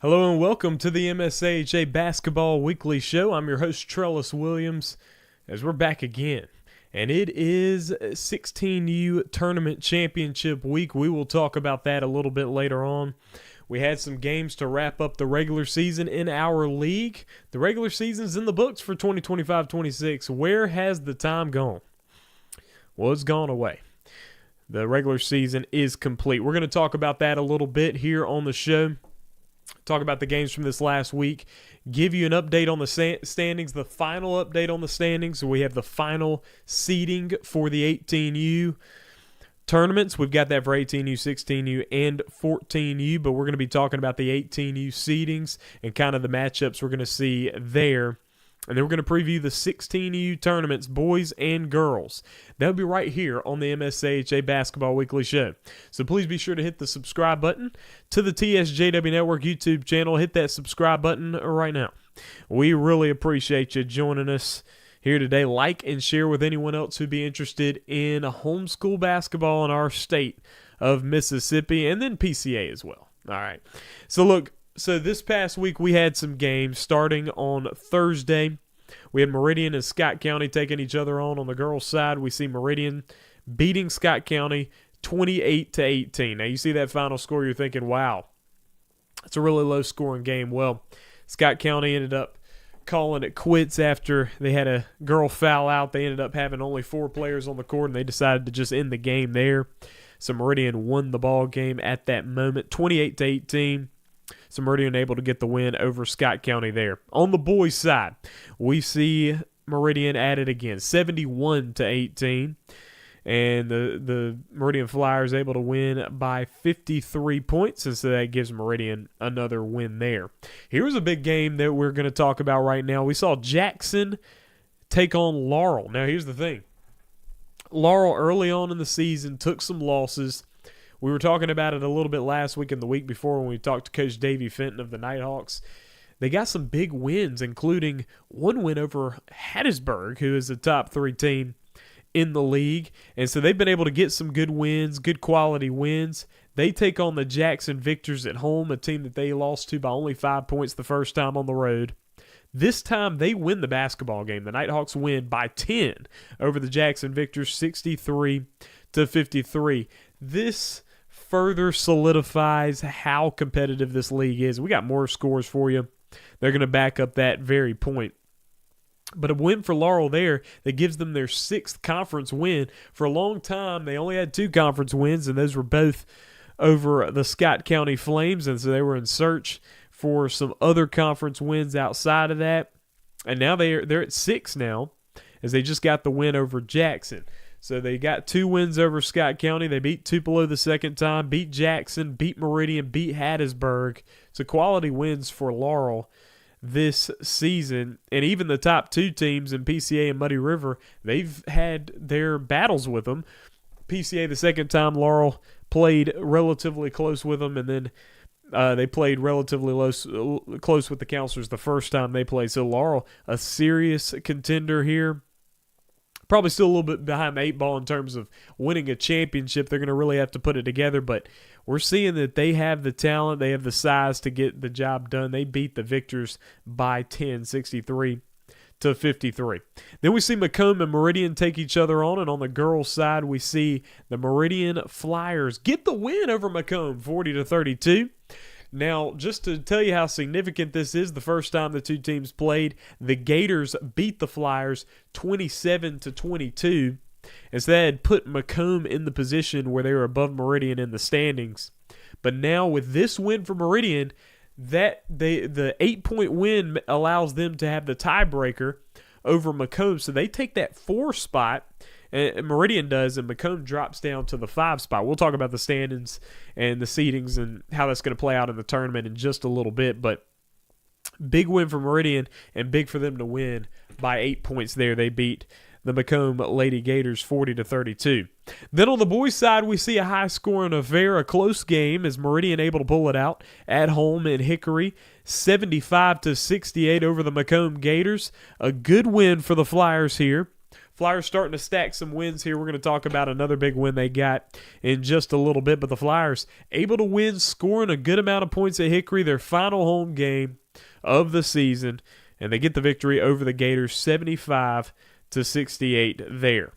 Hello and welcome to the TSJW Basketball Weekly Show. I'm your host, Trellis Williams, as we're back again. And it is 16U Tournament Championship Week. We will talk about that a little bit later on. We had some games to wrap up the regular season in our league. The regular season's in the books for 2025-26. Where has the time gone? Well, it's gone away. The regular season is complete. We're going to talk about that a little bit here on the show. Talk about the games from this last week, give you an update on the standings, the final update on the standings. So we have the final seeding for the 18U tournaments. We've got that for 18U, 16U, and 14U, but we're going to be talking about the 18U seedings and kind of the matchups we're going to see there. And then we're going to preview the 16U tournaments, boys and girls. That'll be right here on the TSJW Basketball Weekly Show. So please be sure to hit the subscribe button to the TSJW Network YouTube channel. Hit that subscribe button right now. We really appreciate you joining us here today. Like and share with anyone else who'd be interested in homeschool basketball in our state of Mississippi, and then PCA as well. All right. So look. So this past week we had some games starting on Thursday. We had Meridian and Scott County taking each other on the girls' side. We see Meridian beating Scott County 28-18. Now you see that final score, you're thinking, wow, it's a really low-scoring game. Well, Scott County ended up calling it quits after they had a girl foul out. They ended up having only 4 players on the court, and they decided to just end the game there. So Meridian won the ball game at that moment, 28-18. So Meridian able to get the win over Scott County there. On the boys' side, we see Meridian at it again, 71-18. And the Meridian Flyers able to win by 53 points, and so that gives Meridian another win there. Here's a big game that we're going to talk about right now. We saw Jackson take on Laurel. Now, here's the thing. Laurel early on in the season took some losses. We were talking about it a little bit last week and the week before when we talked to Coach Davey Fenton of the Nighthawks. They got some big wins, including one win over Hattiesburg, who is a top 3 team in the league. And so they've been able to get some good wins, good quality wins. They take on the Jackson Victors at home, a team that they lost to by only 5 points the first time on the road. This time they win the basketball game. The Nighthawks win by 10 over the Jackson Victors, 63-53. This further solidifies how competitive this league is. We got more scores for you. They're going to back up that very point. But a win for Laurel there that gives them their 6th conference win. For a long time, they only had 2 conference wins, and those were both over the Scott County Flames, and so they were in search for some other conference wins outside of that. And now they're at 6 now, as they just got the win over Jackson. So they got 2 wins over Scott County. They beat Tupelo the second time, beat Jackson, beat Meridian, beat Hattiesburg. So quality wins for Laurel this season. And even the top 2 teams in PCA and Muddy River, they've had their battles with them. PCA the second time, Laurel played relatively close with them, and then they played relatively close with the Counselors the first time they played. So Laurel, a serious contender here. Probably still a little bit behind the 8 ball in terms of winning a championship. They're going to really have to put it together, but we're seeing that they have the talent, they have the size to get the job done. They beat the Victors by 10, 63-53. Then we see Macomb and Meridian take each other on, and on the girls' side, we see the Meridian Flyers get the win over Macomb, 40-32. Now, just to tell you how significant this is, the first time the 2 teams played, the Gators beat the Flyers 27-22. And so that had put Macomb in the position where they were above Meridian in the standings. But now with this win for Meridian, the 8-point win allows them to have the tiebreaker over Macomb. So they take that 4 spot. And Meridian does, and Macomb drops down to the 5 spot. We'll talk about the standings and the seedings and how that's going to play out in the tournament in just a little bit. But big win for Meridian, and big for them to win by 8 points there. They beat the Macomb Lady Gators 40-32. Then on the boys' side, we see a high-scoring affair, a close game, as Meridian able to pull it out at home in Hickory, 75-68 over the Macomb Gators. A good win for the Flyers here. Flyers starting to stack some wins here. We're going to talk about another big win they got in just a little bit. But the Flyers able to win, scoring a good amount of points at Hickory, their final home game of the season. And they get the victory over the Gators 75-68 there.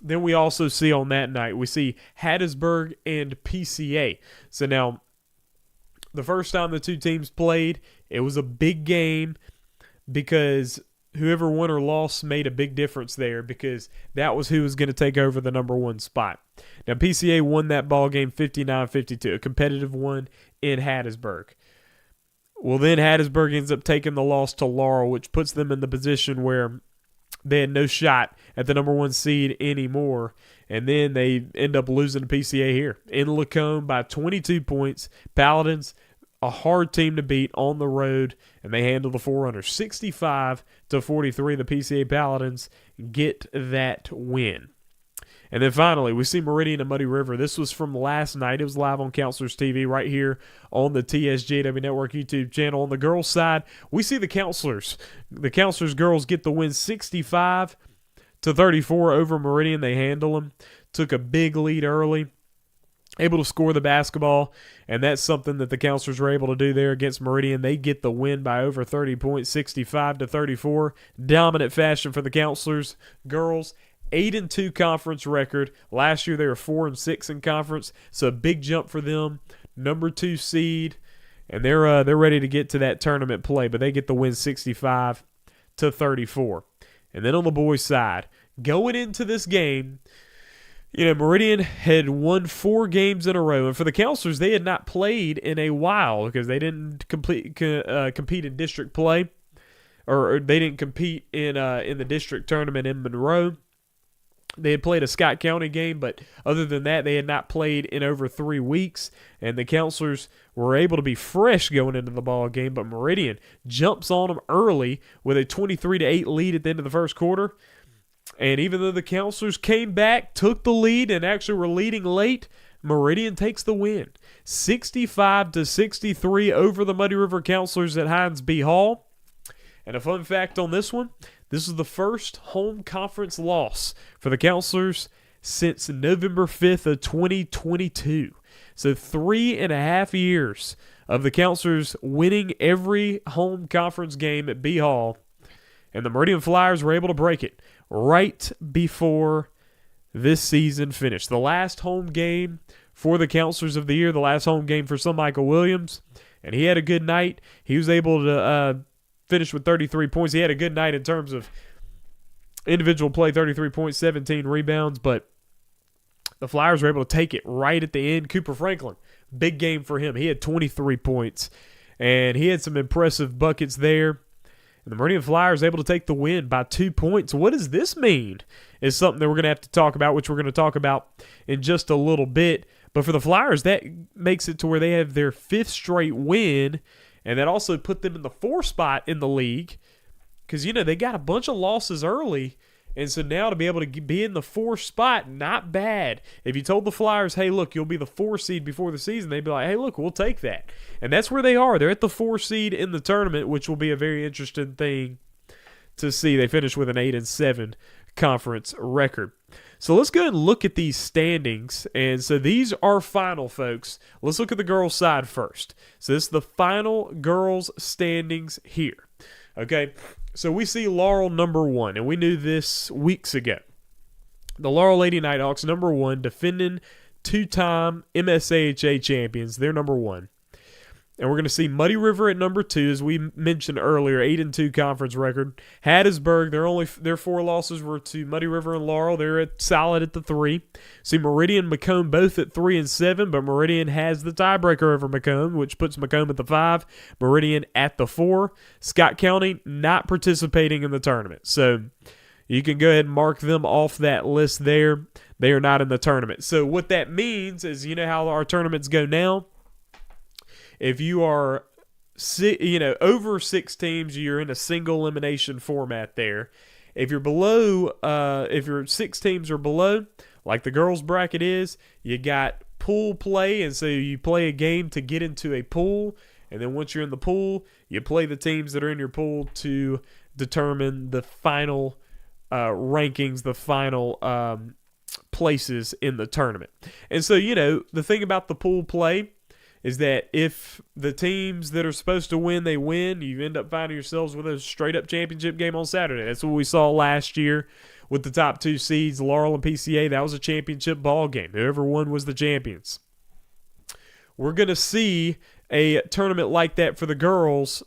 Then we also see on that night, we see Hattiesburg and PCA. So now, the first time the two teams played, it was a big game because whoever won or lost made a big difference there because that was who was going to take over the number one spot. Now, PCA won that ball game 59-52, a competitive one in Hattiesburg. Well, then Hattiesburg ends up taking the loss to Laurel, which puts them in the position where they had no shot at the number one seed anymore. And then they end up losing to PCA here in Lacombe by 22 points. Paladins, a hard team to beat on the road, and they handle the Forerunners 65-43. The PCA Paladins get that win. And then finally, we see Meridian and Muddy River. This was from last night. It was live on Counselors TV right here on the TSJW Network YouTube channel. On the girls' side, we see the Counselors. The Counselors girls get the win 65-34 over Meridian. They handle them. Took a big lead early. Able to score the basketball, and that's something that the Counselors were able to do there against Meridian. They get the win by over 30 points, 65-34. Dominant fashion for the Counselors girls. 8-2 conference record. Last year they were 4-6 in conference, so a big jump for them. Number 2 seed, and they're ready to get to that tournament play, but they get the win 65-34. And then on the boys' side, going into this game, Meridian had won 4 games in a row, and for the Counselors, they had not played in a while because they didn't compete in district play, or they didn't compete in the district tournament in Monroe. They had played a Scott County game, but other than that, they had not played in over 3 weeks, and the Counselors were able to be fresh going into the ball game, but Meridian jumps on them early with a 23-8 lead at the end of the first quarter. And even though the Counselors came back, took the lead, and actually were leading late, Meridian takes the win. 65-63 over the Muddy River Counselors at Hines B. Hall. And a fun fact on this one, this is the first home conference loss for the Counselors since November 5th of 2022. So 3.5 years of the Counselors winning every home conference game at B. Hall. And the Meridian Flyers were able to break it right before this season finished. The last home game for the Counselors of the year, the last home game for Michael Williams. And he had a good night. He was able to finished with 33 points. He had a good night in terms of individual play, 33 points, 17 rebounds, but the Flyers were able to take it right at the end. Cooper Franklin, big game for him. He had 23 points, and he had some impressive buckets there. And the Meridian Flyers able to take the win by 2 points. What does this mean is something that we're going to have to talk about, which we're going to talk about in just a little bit. But for the Flyers, that makes it to where they have their 5th straight win. And that also put them in the 4th spot in the league because, they got a bunch of losses early. And so now to be able to be in the 4th spot, not bad. If you told the Flyers, hey, look, you'll be the 4th seed before the season, they'd be like, hey, look, we'll take that. And that's where they are. They're at the 4th seed in the tournament, which will be a very interesting thing to see. They finished with an 8-7 conference record. So let's go ahead and look at these standings. And so these are final, folks. Let's look at the girls' side first. So this is the final girls' standings here. Okay, so we see Laurel number 1, and we knew this weeks ago. The Laurel Lady Nighthawks, number 1, defending 2-time MSAHA champions. They're number 1. And we're going to see Muddy River at number 2, as we mentioned earlier, 8-2 conference record. Hattiesburg, their 4 losses were to Muddy River and Laurel. They're solid at the 3. See Meridian and Macomb both at 3-7, but Meridian has the tiebreaker over Macomb, which puts Macomb at the 5, Meridian at the 4. Scott County not participating in the tournament. So you can go ahead and mark them off that list there. They are not in the tournament. So what that means is, how our tournaments go now. If you are, over 6 teams, you're in a single elimination format there. If you're below, if your 6 teams are below, like the girls bracket is, you got pool play, and so you play a game to get into a pool, and then once you're in the pool, you play the teams that are in your pool to determine the final rankings, the final places in the tournament. And so, the thing about the pool play is that if the teams that are supposed to win, they win, you end up finding yourselves with a straight-up championship game on Saturday. That's what we saw last year with the top 2 seeds, Laurel and PCA. That was a championship ball game. Whoever won was the champions. We're going to see a tournament like that for the girls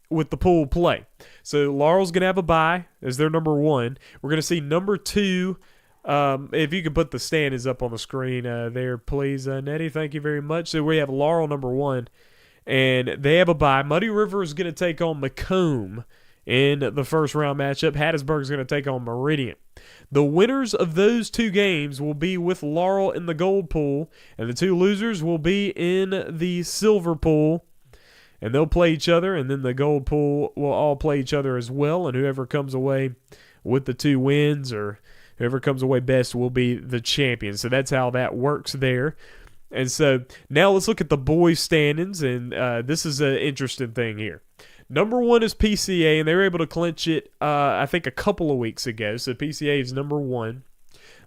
with the pool play. So Laurel's going to have a bye as their number 1. We're going to see number 2. If you could put the standings up on the screen there, please, Nettie. Thank you very much. So we have Laurel number 1, and they have a bye. Muddy River is going to take on Macomb in the first round matchup. Hattiesburg is going to take on Meridian. The winners of those 2 games will be with Laurel in the gold pool, and the 2 losers will be in the silver pool, and they'll play each other, and then the gold pool will all play each other as well, and whoever comes away with the 2 wins or whoever comes away best will be the champion. So that's how that works there. And so now let's look at the boys' standings, and this is an interesting thing here. Number 1 is PCA, and they were able to clinch it, I think, a couple of weeks ago. So PCA is number 1.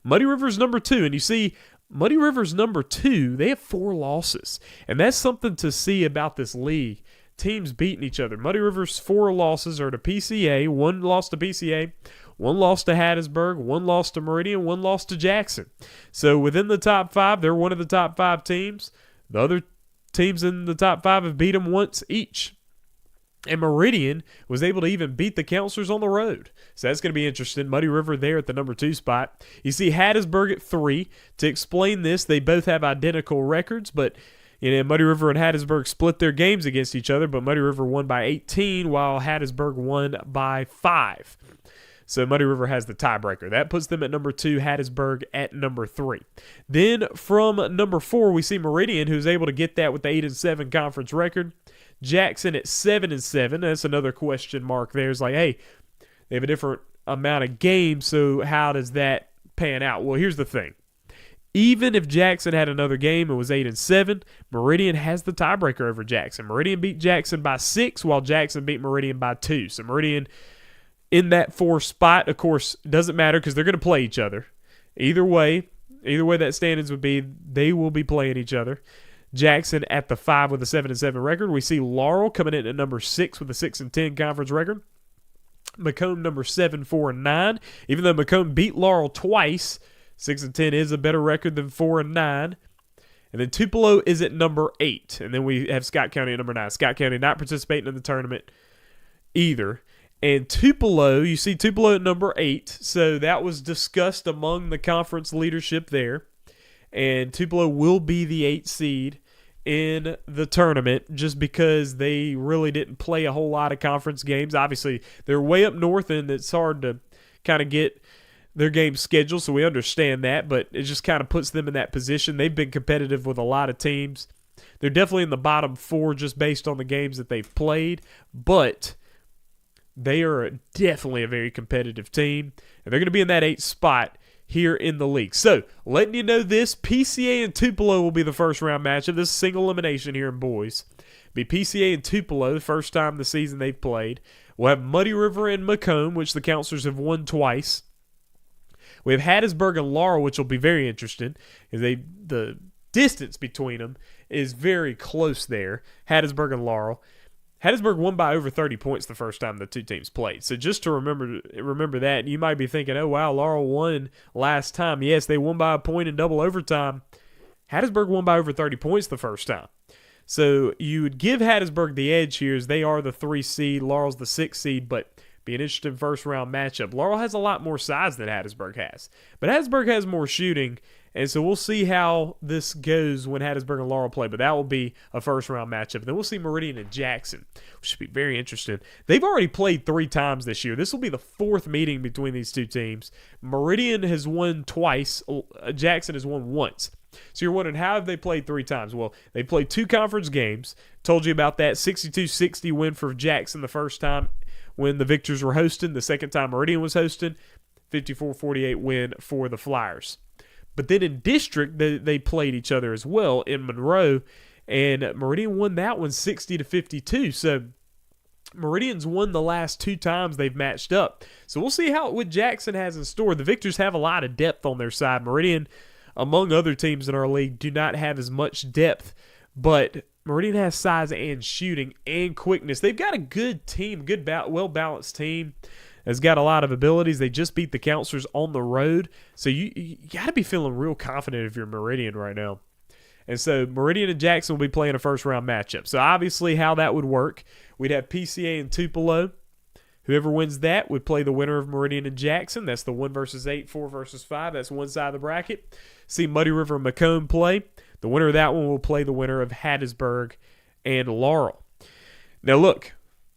Muddy River's number 2, and you see Muddy River's number 2, they have 4 losses. And that's something to see about this league. Teams beating each other. Muddy River's 4 losses are to PCA, 1 loss to PCA, 1 loss to Hattiesburg, 1 loss to Meridian, 1 loss to Jackson. So within the top 5, they're one of the top 5 teams. The other teams in the top 5 have beat them once each. And Meridian was able to even beat the Counselors on the road. So that's going to be interesting. Muddy River there at the number 2 spot. You see Hattiesburg at 3. To explain this, they both have identical records, but Muddy River and Hattiesburg split their games against each other, but Muddy River won by 18 while Hattiesburg won by 5. So Muddy River has the tiebreaker. That puts them at number 2, Hattiesburg at number 3. Then from number 4, we see Meridian, who's able to get that with the 8-7 conference record. Jackson at 7-7. That's another question mark there. It's like, hey, they have a different amount of games, so how does that pan out? Well, here's the thing. Even if Jackson had another game and was 8-7, Meridian has the tiebreaker over Jackson. Meridian beat Jackson by 6, while Jackson beat Meridian by 2. So Meridian in that 4 spot, of course, doesn't matter because they're going to play each other. Either way that standings would be, they will be playing each other. Jackson at the 5 with a 7-7 record. We see Laurel coming in at number 6 with a 6-10 conference record. Macomb number 7, 4-9. Even though Macomb beat Laurel twice, 6-10 is a better record than 4-9. And then Tupelo is at number 8. And then we have Scott County at number 9. Scott County not participating in the tournament either. And Tupelo, you see Tupelo at number 8. So that was discussed among the conference leadership there. And Tupelo will be the 8th seed in the tournament just because they really didn't play a whole lot of conference games. Obviously, they're way up north, and it's hard to kind of get their game scheduled, so we understand that, but it just kind of puts them in that position. They've been competitive with a lot of teams. They're definitely in the bottom 4 just based on the games that they've played, but they are definitely a very competitive team, and they're going to be in that 8th spot here in the league. So, letting you know this, PCA and Tupelo will be the first round matchup. This is single elimination here in boys. It'll be PCA and Tupelo, the first time this season they've played. We'll have Muddy River and Macomb, which the Counselors have won twice. We have Hattiesburg and Laurel, which will be very interesting, because the distance between them is very close there. Hattiesburg and Laurel. Hattiesburg won by over 30 points the first time the two teams played. So just to remember that, you might be thinking, oh, wow, Laurel won last time. Yes, they won by a point in double overtime. Hattiesburg won by over 30 points the first time. So you would give Hattiesburg the edge here as they are the 3 seed. Laurel's the 6 seed, but be an interesting first-round matchup. Laurel has a lot more size than Hattiesburg has. But Hattiesburg has more shooting, and so we'll see how this goes when Hattiesburg and Laurel play. But that will be a first-round matchup. And then we'll see Meridian and Jackson, which should be very interesting. They've already played 3 times this year. This will be the 4th meeting between these two teams. Meridian has won twice. Jackson has won once. So you're wondering, how have they played 3 times? Well, they played 2 conference games. Told you about that 62-60 win for Jackson the first time when the Victors were hosting. The second time Meridian was hosting, 54-48 win for the Flyers. But then in district, they played each other as well in Monroe, and Meridian won that one 60-52. So Meridian's won the last 2 times they've matched up. So we'll see what Jackson has in store. The Victors have a lot of depth on their side. Meridian, among other teams in our league, do not have as much depth, but Meridian has size and shooting and quickness. They've got a good team, well-balanced team. Has got a lot of abilities. They just beat the Counselors on the road. So you got to be feeling real confident if you're Meridian right now. And so Meridian and Jackson will be playing a first-round matchup. So obviously how that would work, we'd have PCA and Tupelo. Whoever wins that would play the winner of Meridian and Jackson. That's the 1 versus 8, 4 versus 5. That's one side of the bracket. See Muddy River and Macomb play. The winner of that one will play the winner of Hattiesburg and Laurel. Now look,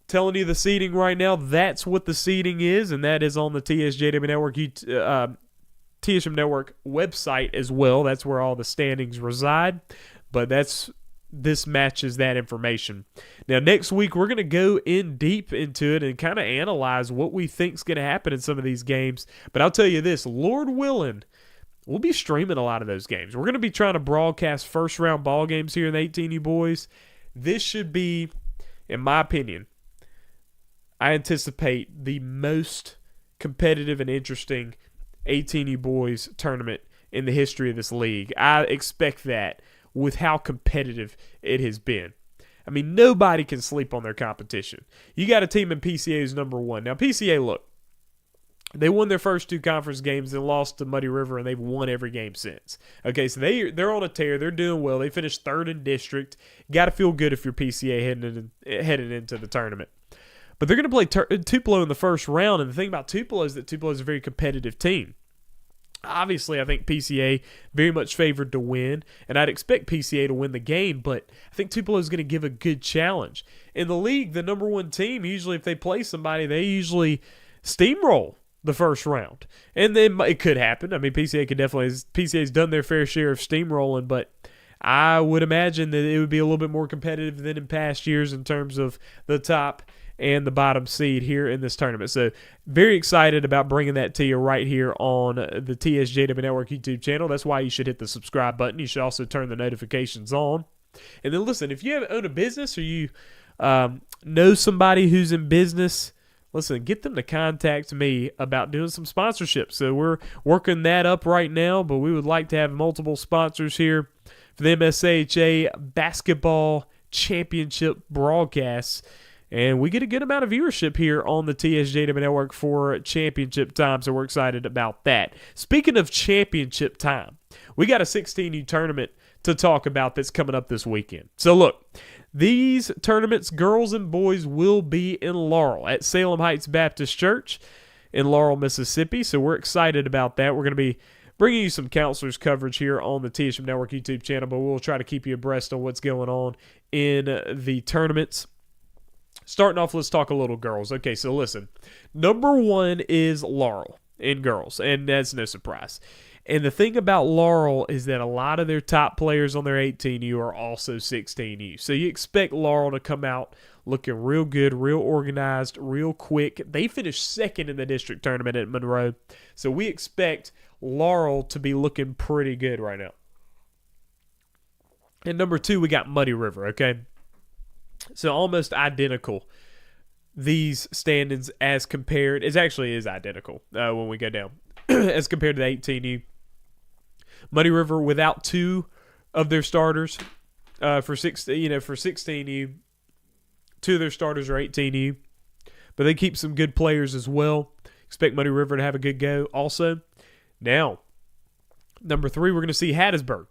telling you the seeding right now, that's what the seeding is, and that is on the TSJW Network TSJW Network website as well. That's where all the standings reside, but this matches that information. Now, next week, we're going to go in deep into it and kind of analyze what we think is going to happen in some of these games. But I'll tell you this, Lord willing, we'll be streaming a lot of those games. We're going to be trying to broadcast first-round ball games here in the 18U boys. This should be, in my opinion, I anticipate the most competitive and interesting 18U boys tournament in the history of this league. I expect that with how competitive it has been. I mean, nobody can sleep on their competition. You got a team in PCA who's number 1. Now, PCA, look, they won their first 2 conference games and lost to Muddy River, and they've won every game since. Okay, so they're on a tear. They're doing well. They finished 3rd in district. Got to feel good if you're PCA heading into the tournament. But they're going to play Tupelo in the first round, and the thing about Tupelo is that Tupelo is a very competitive team. Obviously, I think PCA very much favored to win, and I'd expect PCA to win the game, but I think Tupelo is going to give a good challenge. In the league, the number 1 team, usually if they play somebody, they usually steamroll the first round. And then it could happen. I mean, PCA's done their fair share of steamrolling, but I would imagine that it would be a little bit more competitive than in past years in terms of the top and the bottom seed here in this tournament. So very excited about bringing that to you right here on the TSJW Network YouTube channel. That's why you should hit the subscribe button. You should also turn the notifications on. And then listen, if you own a business or you know somebody who's in business, listen, get them to contact me about doing some sponsorships. So we're working that up right now, but we would like to have multiple sponsors here for the MSHA Basketball Championship broadcasts. And we get a good amount of viewership here on the TSJW Network for championship time, so we're excited about that. Speaking of championship time, we got a 16U tournament to talk about that's coming up this weekend. So look, these tournaments, girls and boys, will be in Laurel at Salem Heights Baptist Church in Laurel, Mississippi. So we're excited about that. We're going to be bringing you some counselors coverage here on the TSJW Network YouTube channel, but we'll try to keep you abreast on what's going on in the tournaments. Starting off, let's talk a little girls. Okay, so listen. Number 1 is Laurel in girls, and that's no surprise. And the thing about Laurel is that a lot of their top players on their 18U are also 16U. So you expect Laurel to come out looking real good, real organized, real quick. They finished 2nd in the district tournament at Monroe. So we expect Laurel to be looking pretty good right now. And number 2, we got Muddy River, okay? So almost identical, these standings as compared. It actually is identical when we go down as compared to the 18U. Muddy River without 2 of their starters for 16U. 2 of their starters are 18U, but they keep some good players as well. Expect Muddy River to have a good go also. Now, number 3, we're going to see Hattiesburg.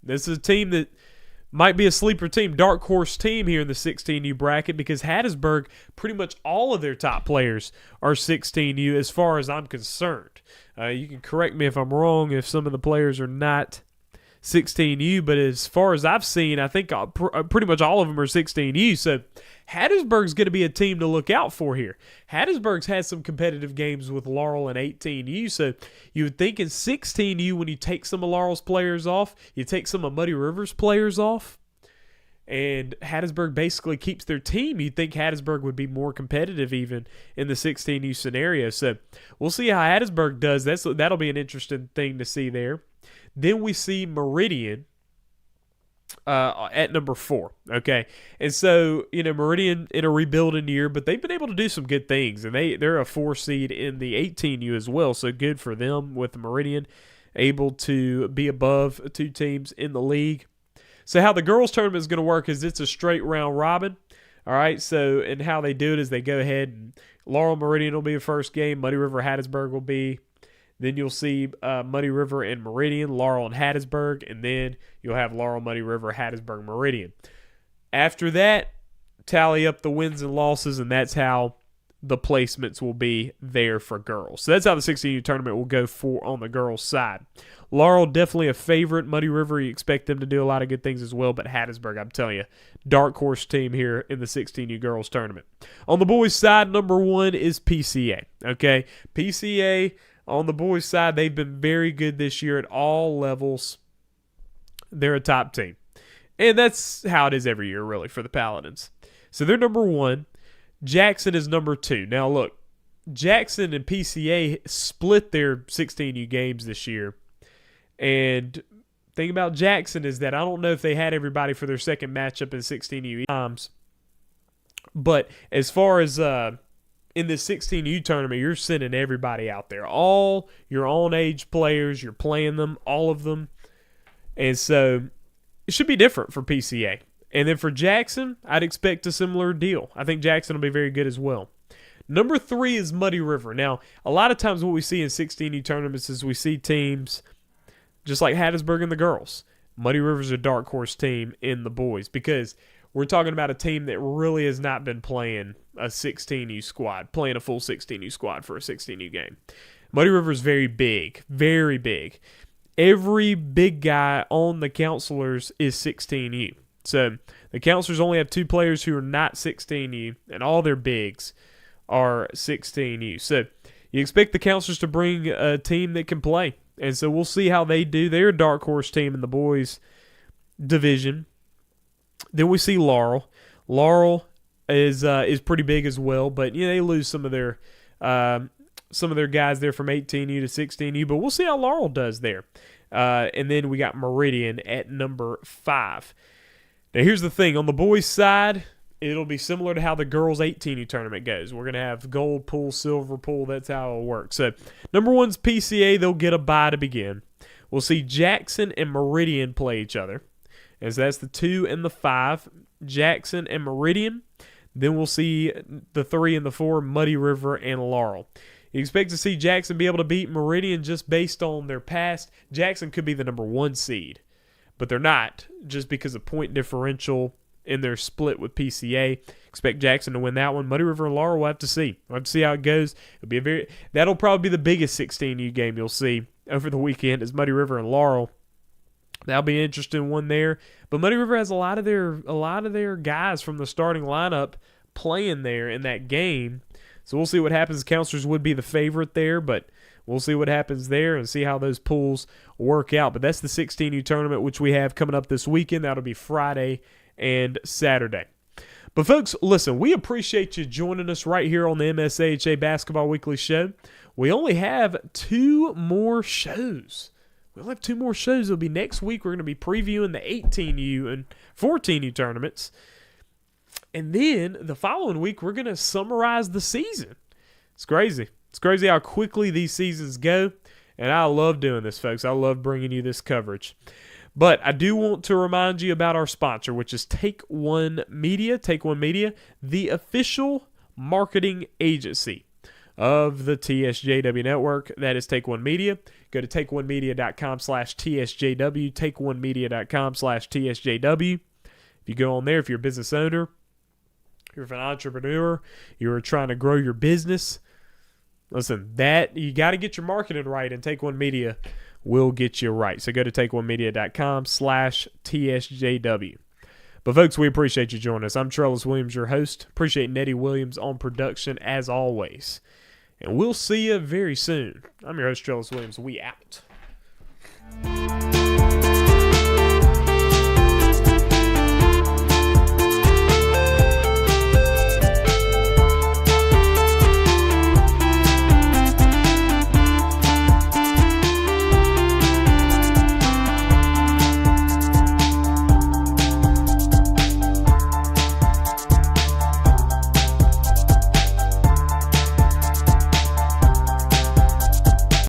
This is a team that might be a sleeper team, dark horse team here in the 16U bracket, because Hattiesburg, pretty much all of their top players are 16U as far as I'm concerned. You can correct me if I'm wrong if some of the players are not 16U, but as far as I've seen, I think pretty much all of them are 16U. So Hattiesburg's going to be a team to look out for here. Hattiesburg's had some competitive games with Laurel and 18U, so you would think in 16U when you take some of Laurel's players off, you take some of Muddy River's players off, and Hattiesburg basically keeps their team, you'd think Hattiesburg would be more competitive even in the 16U scenario. So we'll see how Hattiesburg does. That'll be an interesting thing to see there. Then we see Meridian at number 4. Okay, and so Meridian in a rebuilding year, but they've been able to do some good things, and they're a 4 seed in the 18U as well. So good for them with Meridian able to be above 2 teams in the league. So how the girls tournament is going to work is it's a straight round robin. All right, so and how they do it is they go ahead and Laurel Meridian will be the first game. Muddy River Hattiesburg will be. Then you'll see Muddy River and Meridian, Laurel and Hattiesburg, and then you'll have Laurel, Muddy River, Hattiesburg, Meridian. After that, tally up the wins and losses, and that's how the placements will be there for girls. So that's how the 16U tournament will go for on the girls' side. Laurel, definitely a favorite. Muddy River, you expect them to do a lot of good things as well, but Hattiesburg, I'm telling you, dark horse team here in the 16U girls tournament. On the boys' side, number 1 is PCA. Okay, PCA on the boys' side, they've been very good this year at all levels. They're a top team. And that's how it is every year, really, for the Paladins. So they're number 1. Jackson is number 2. Now, look, Jackson and PCA split their 16U games this year. And the thing about Jackson is that I don't know if they had everybody for their second matchup in 16U times. But as far as in this 16U tournament, you're sending everybody out there. All your own age players, you're playing them, all of them. And so it should be different for PCA. And then for Jackson, I'd expect a similar deal. I think Jackson will be very good as well. Number 3 is Muddy River. Now, a lot of times what we see in 16U tournaments is we see teams just like Hattiesburg and the girls. Muddy River's a dark horse team in the boys because we're talking about a team that really has not been playing a 16U squad, playing a full 16U squad for a 16U game. Muddy River is very big, very big. Every big guy on the counselors is 16U. So the counselors only have 2 players who are not 16U, and all their bigs are 16U. So you expect the counselors to bring a team that can play. And so we'll see how they do. They're a dark horse team in the boys division. Then we see Laurel. Laurel is pretty big as well, but they lose some of their guys there from 18U to 16U. But we'll see how Laurel does there. And then we got Meridian at number 5. Now here's the thing: on the boys' side, it'll be similar to how the girls' 18U tournament goes. We're gonna have gold pool, silver pool. That's how it'll work. So number 1's PCA. They'll get a bye to begin. We'll see Jackson and Meridian play each other. As that's the 2 and the 5, Jackson and Meridian. Then we'll see the 3 and the 4, Muddy River and Laurel. You expect to see Jackson be able to beat Meridian just based on their past. Jackson could be the number 1 seed, but they're not just because of point differential in their split with PCA. Expect Jackson to win that one. Muddy River and Laurel, we'll have to see. We'll have to see how it goes. That'll probably be the biggest 16U game you'll see over the weekend is Muddy River and Laurel. That'll be an interesting one there. But Muddy River has a lot of their guys from the starting lineup playing there in that game. So we'll see what happens. The counselors would be the favorite there, but we'll see what happens there and see how those pools work out. But that's the 16U tournament, which we have coming up this weekend. That'll be Friday and Saturday. But folks, listen, we appreciate you joining us right here on the MSAHA Basketball Weekly Show. We only have 2 more shows. We'll have 2 more shows. It'll be next week. We're going to be previewing the 18U and 14U tournaments. And then the following week, we're going to summarize the season. It's crazy. It's crazy how quickly these seasons go. And I love doing this, folks. I love bringing you this coverage. But I do want to remind you about our sponsor, which is Take One Media. Take One Media, the official marketing agency of the TSJW Network. That is Take One Media. Go to takeonemedia.com/TSJW, takeonemedia.com/TSJW. If you go on there, if you're a business owner, you're an entrepreneur, you're trying to grow your business, listen, that you got to get your marketing right, and Take One Media will get you right. So go to takeonemedia.com/TSJW. But folks, we appreciate you joining us. I'm Trellis Williams, your host. Appreciate Nettie Williams on production as always. And we'll see you very soon. I'm your host, Trellis Williams. We out.